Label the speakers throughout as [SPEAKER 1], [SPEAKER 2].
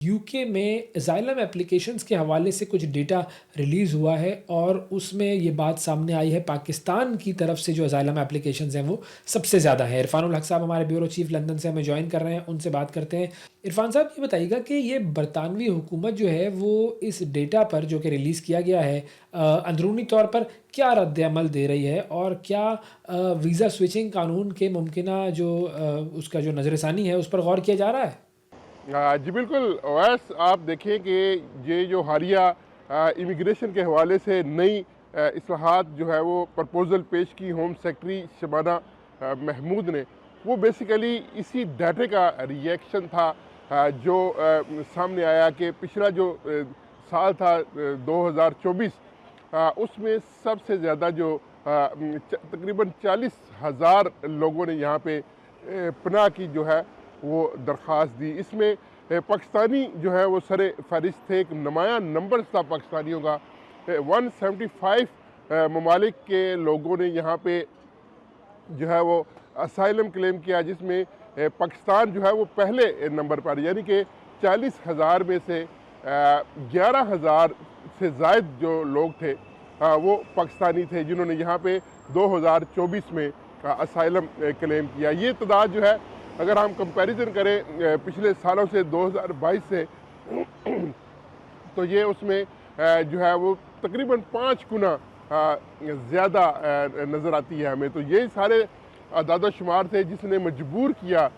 [SPEAKER 1] UK में asylum applications के हवाले से कुछ डेटा रिलीज़ हुआ है और उसमें ये बात सामने आई है पाकिस्तान की तरफ से जो असाइलम एप्लीकेशंस हैं वो सबसे ज़्यादा है। इरफानुल हक साहब हमारे ब्यूरो चीफ लंदन से हमें जॉइन कर रहे हैं, उनसे बात करते हैं। इरफान साहब ये बताइएगा कि ये बरतानवी हुकूमत जो है वो इस डेटा पर जो कि रिलीज़ किया गया है अंदरूनी तौर पर क्या रद्द अमल दे रही है और क्या वीज़ा स्विचिंग कानून के मुमकिन जो उसका जो नज़रसानी है उस पर गौर किया जा रहा है?
[SPEAKER 2] जी बिल्कुल। ओवैस, आप देखें कि ये जो हालिया इमिग्रेशन के हवाले से नई इस्लाहात जो है वो प्रपोज़ल पेश की होम सेक्रेटरी शबाना महमूद ने, वो बेसिकली इसी डाटे का रिएक्शन था जो सामने आया कि पिछला जो साल था 2024, उसमें सबसे ज़्यादा जो तकरीबन 40,000 लोगों ने यहाँ पे पनाह की जो है वो दरख्वास्त दी। इसमें पाकिस्तानी जो है वो सरे फहरिस्त थे। एक नुमाया नंबर था पाकिस्तानियों का। 175 ममालिक के लोगों ने यहाँ पे जो है वो असाइलम क्लेम किया, जिसमें पाकिस्तान जो है वो पहले नंबर पर, यानी कि 40,000 में से 11,000 से ज़ायद जो लोग थे वो पाकिस्तानी थे जिन्होंने यहाँ पे 2024 में असाइलम क्लेम किया। ये तादाद जो है, अगर हम कंपैरिजन करें पिछले सालों से 2022 से, तो ये उसमें जो है वो तकरीबन 5 गुना ज़्यादा नज़र आती है हमें। तो ये सारे अदाद शुमार थे जिसने मजबूर किया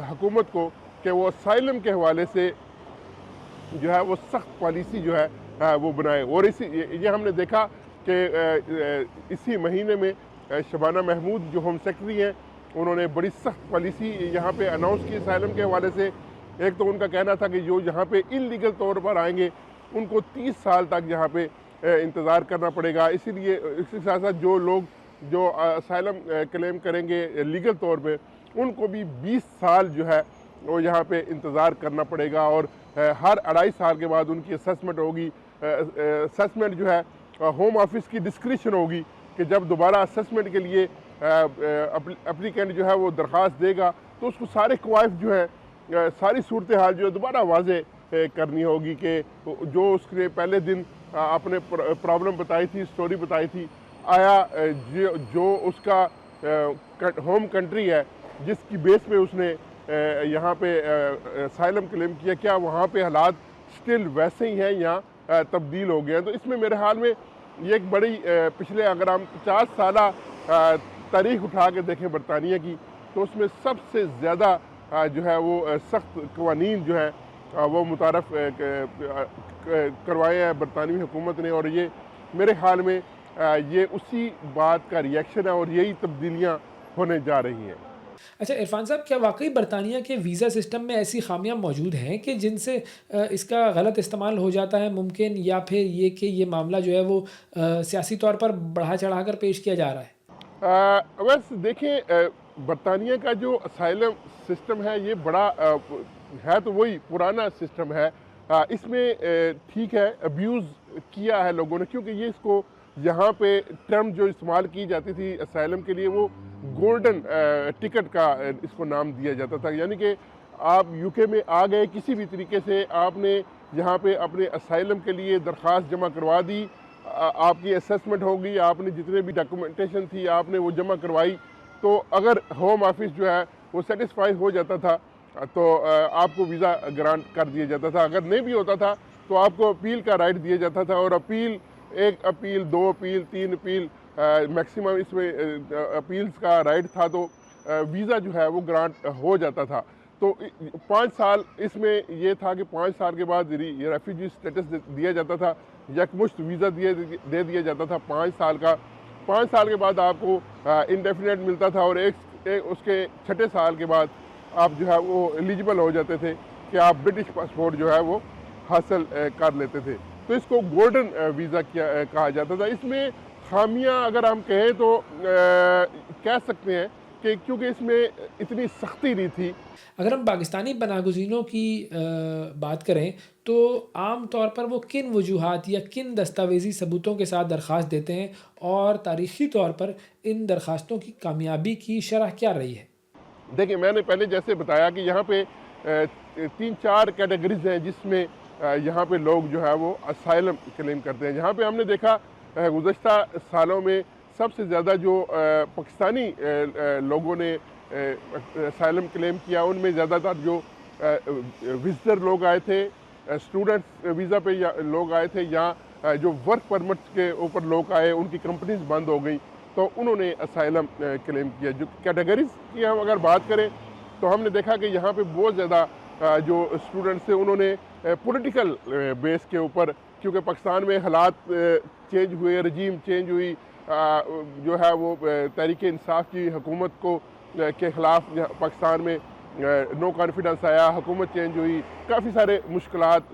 [SPEAKER 2] हुकूमत को कि वो असाइलम के हवाले से जो है वो सख्त पॉलिसी जो है वो बनाए। और इसी ये हमने देखा कि इसी महीने में शबाना महमूद जो होम सेक्रेटरी हैं, उन्होंने बड़ी सख्त पॉलिसी यहाँ पे अनाउंस की असाइलम के हवाले से। एक तो उनका कहना था कि जो यहाँ पे इलीगल तौर पर आएंगे उनको 30 साल तक यहाँ पे इंतज़ार करना पड़ेगा। इसीलिए इसके साथ साथ जो लोग जो असाइलम क्लेम करेंगे लीगल तौर पे, उनको भी 20 साल जो है वो यहाँ पे इंतज़ार करना पड़ेगा। और हर 2.5 साल के बाद उनकी असेसमेंट होगी। असेसमेंट जो है होम ऑफिस की डिस्क्रिप्शन होगी कि जब दोबारा असेसमेंट के लिए एप्लीकेंट जो है वो दरख्वास्त देगा तो उसको सारे कवायफ जो है सारी सूरत हाल जो है दोबारा वाजे करनी होगी कि जो उसके पहले दिन आपने प्रॉब्लम बताई थी, स्टोरी बताई थी, आया जो उसका होम कंट्री है जिसकी बेस पे उसने यहाँ पे असाइलम क्लेम किया, क्या वहाँ पे हालात स्टिल वैसे ही हैं या तब्दील हो गए हैं। तो इसमें मेरे हाल में ये एक बड़ी पिछले अगर हम 50 साल तारीख उठा के देखें बरतानिया की, तो उसमें सबसे ज़्यादा जो है वो सख्त कवानीन जो है वो मुतारफ़ करवाए हैं बरतानवी हुकूमत ने। और ये मेरे ख्याल में ये उसी बात का रिएक्शन है और यही तब्दीलियाँ होने जा रही हैं।
[SPEAKER 1] अच्छा इरफान साहब, क्या वाक़ई बरतानिया के वीज़ा सिस्टम में ऐसी ख़ामियाँ मौजूद हैं कि जिनसे इसका गलत इस्तेमाल हो जाता है मुमकिन, या फिर ये कि ये मामला जो है वो सियासी तौर पर बढ़ा-चढ़ा कर पेश किया जा रहा है?
[SPEAKER 2] वैसे देखिए, बरतानिया का जो असाइलम सिस्टम है ये बड़ा है तो वही पुराना सिस्टम है। इसमें ठीक है अब्यूज़ किया है लोगों ने, क्योंकि ये इसको यहाँ पे टर्म जो इस्तेमाल की जाती थी असाइलम के लिए वो गोल्डन टिकट का इसको नाम दिया जाता था। यानी कि आप यूके में आ गए किसी भी तरीके से, आपने यहाँ पे अपने असाइलम के लिए दरख्वास्त जमा करवा दी, आपकी असेसमेंट होगी, आपने जितने भी डॉक्यूमेंटेशन थी आपने वो जमा करवाई, तो अगर होम ऑफिस जो है वो सेटिस्फाई हो जाता था तो आपको वीज़ा ग्रांट कर दिया जाता था। अगर नहीं भी होता था तो आपको अपील का राइट दिया जाता था। और appeal, 1 appeal, 2 appeal, 3 appeal, maximum इसमें अपील्स का राइट था, तो वीज़ा जो है वो ग्रांट हो जाता था। तो 5 साल इसमें ये था कि 5 साल के बाद ये रेफ्यूजी स्टेटस दिया जाता था, यकमुश्त वीज़ा दे दिया जाता था 5 साल का। 5 साल के बाद आपको इंडेफिनेट मिलता था और एक उसके 6ठे साल के बाद आप जो है वो एलिजिबल हो जाते थे कि आप ब्रिटिश पासपोर्ट जो है वो हासिल कर लेते थे। तो इसको गोल्डन वीज़ा कहा जाता था। इसमें खामियां अगर हम कहें तो कह सकते हैं कि क्योंकि इसमें इतनी सख्ती नहीं थी।
[SPEAKER 1] अगर हम पाकिस्तानी पनाहगज़ीनों की बात करें तो आम तौर पर वो किन वजूहात या किन दस्तावेज़ी सबूतों के साथ दरख्वास्त देते हैं और तारीख़ी तौर पर इन दरख्वास्तों की कामयाबी की शरह क्या रही है?
[SPEAKER 2] देखिए, मैंने पहले जैसे बताया कि यहाँ पे तीन चार कैटेगरीज हैं जिसमें यहाँ पे लोग जो है वो असाइलम क्लेम करते हैं। यहाँ पे हमने देखा गुज़श्ता सालों में सबसे ज़्यादा जो पाकिस्तानी लोगों ने असाइलम क्लेम किया, उनमें ज़्यादातर जो विजिटर लोग आए थे, स्टूडेंट्स वीज़ा पे लोग आए थे, या जो वर्क परमिट्स के ऊपर लोग आए, उनकी कंपनीज बंद हो गई तो उन्होंने असाइलम क्लेम किया। जो कैटेगरीज की हम अगर बात करें तो हमने देखा कि यहाँ पे बहुत ज़्यादा जो स्टूडेंट्स थे उन्होंने पॉलिटिकल बेस के ऊपर, क्योंकि पाकिस्तान में हालात चेंज हुए, रजीम चेंज हुई, जो है वो तहरीक इंसाफ की हुकूमत को के ख़िलाफ़ पाकिस्तान में नो कॉन्फिडेंस आया, हुकूमत चेंज हुई, काफ़ी सारे मुश्किलात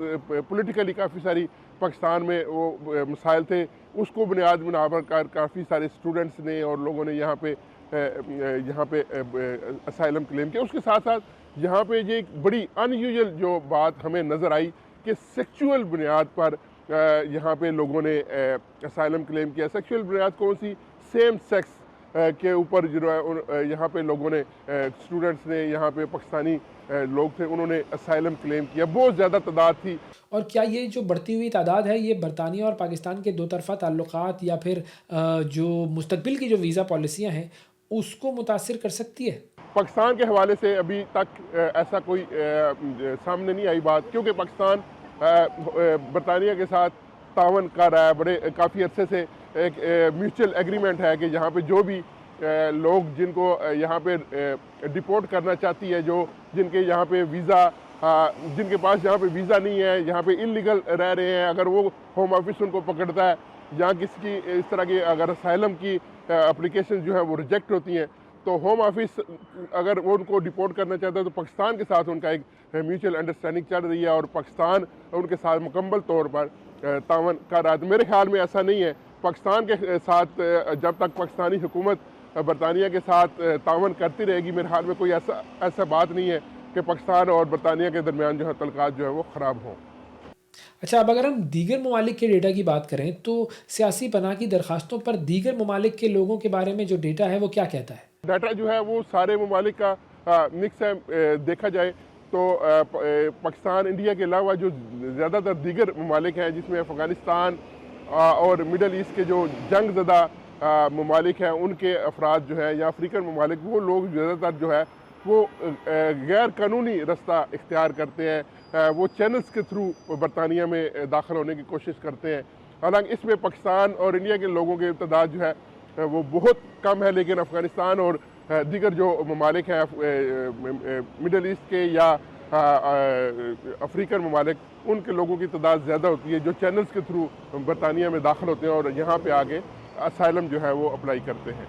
[SPEAKER 2] पॉलिटिकली काफ़ी सारी पाकिस्तान में वो मसाइल थे। उसको बुनियाद बनाकर काफ़ी सारे स्टूडेंट्स ने और लोगों ने यहाँ पे असाइलम क्लेम किया। उसके साथ साथ यहाँ पे ये एक बड़ी अनयूजुअल जो बात हमें नज़र आई कि सेक्सुअल बुनियाद पर यहाँ पे लोगों ने असाइलम क्लेम किया। सेक्सुअल बुनियाद कौन सी? सेम सेक्स के ऊपर जो है यहाँ पे लोगों ने स्टूडेंट्स ने, यहाँ पे पाकिस्तानी लोग थे, उन्होंने असाइलम क्लेम किया। बहुत ज़्यादा तादाद थी।
[SPEAKER 1] और क्या ये जो बढ़ती हुई तादाद है ये बरतानिया और पाकिस्तान के दो तरफ़ा ताल्लुकात या फिर जो मुस्तकबिल की जो वीज़ा पॉलिसियाँ हैं उसको मुतासिर कर सकती है?
[SPEAKER 2] पाकिस्तान के हवाले से अभी तक ऐसा कोई सामने नहीं आई बात, क्योंकि पाकिस्तान बरतानिया के साथ तावन कर रहा है। बड़े काफ़ी अरसे से एक म्यूचुअल एग्रीमेंट है कि यहाँ पे जो भी लोग जिनको यहाँ पे डिपोर्ट करना चाहती है, जो जिनके यहाँ पे वीज़ा जिनके पास यहाँ पे वीज़ा नहीं है, यहाँ पे इलीगल रह रहे हैं, अगर वो होम ऑफिस उनको पकड़ता है या किसी की इस तरह की अगर असाइलम की एप्लीकेशन जो है वो रिजेक्ट होती हैं, तो होम ऑफिस अगर वो उनको डिपोर्ट करना चाहता है तो पाकिस्तान के साथ उनका एक म्यूचुअल अंडरस्टैंडिंग चल रही है और पाकिस्तान उनके साथ मुकम्मल तौर पर तावन कर रहा है। तो मेरे ख्याल में ऐसा नहीं है। पाकिस्तान के साथ जब तक पाकिस्तानी हुकूमत बरतानिया के साथ तावन करती रहेगी, मेरे ख्याल में कोई ऐसा बात नहीं है कि पाकिस्तान और बरतानिया के दरमियान जो है तल्लुकात जो है वो ख़राब हों।
[SPEAKER 1] अच्छा, अब अगर हम दीगर ममालिक के डेटा की बात करें तो सियासी पनाह की दरख्वास्तों पर दीगर ममालिक के लोगों के बारे में जो डेटा है वो क्या कहता है?
[SPEAKER 2] डाटा जो है वो सारे ममालिक का मिक्स है। देखा जाए तो पाकिस्तान, इंडिया के अलावा जो ज़्यादातर दीगर ममालिक हैं, जिसमें अफ़गानिस्तान और मिडल ईस्ट के जो जंग ज़दा ममालिक हैं, उनके अफराद जो है, या अफ्रीकन ममालिक, वो लोग ज़्यादातर जो है वो गैर कानूनी रास्ता इख्तियार करते हैं। वो चैनल्स के थ्रू बरतानिया में दाखिल होने की कोशिश करते हैं। हालांकि इसमें पाकिस्तान और इंडिया के लोगों की तादाद जो है वो बहुत कम है, लेकिन अफ़गानिस्तान और दीगर जो ममालिक हैं मिडल ईस्ट के या अफ्रीकन ममालिक, उनके लोगों की तादाद ज़्यादा होती है जो चैनल्स के थ्रू बरतानिया में दाखिल होते हैं और यहाँ पे आके असाइलम जो है वो अप्लाई करते हैं।